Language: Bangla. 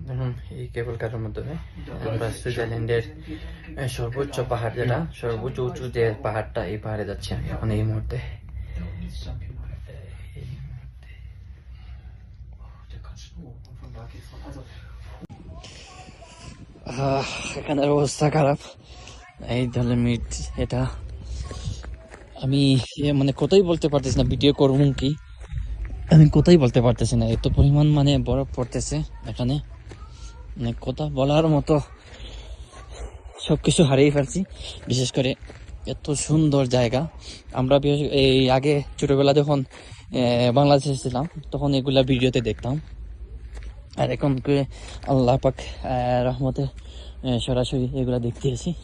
দেখুন এই কেবল কারের মাধ্যমে আমরা সুইজারল্যান্ডের সর্বোচ্চ পাহাড়, যেটা সর্বোচ্চ উঁচু যে পাহাড়টা, এই পাহাড়ে যাচ্ছি আমি এখন এই মুহূর্তে। এখানের অবস্থা খারাপ, এই ডলোমিট। এটা আমি মানে কোথায় বলতে পারতেছি না, ভিডিও করবো কি আমি কোথায় বলতে পারতেছি না, এত পরিমাণ মানে বরফ পড়তেছে এখানে, মানে কথা বলার মতো। সবকিছু হারিয়ে ফেলছি, বিশেষ করে এত সুন্দর জায়গা। আমরা এই আগে ছোটবেলা যখন বাংলাদেশে ছিলাম তখন এগুলা ভিডিওতে দেখতাম, আর এখন আল্লাহ পাক রহমতে সরাসরি এগুলা দেখতে এসেছি।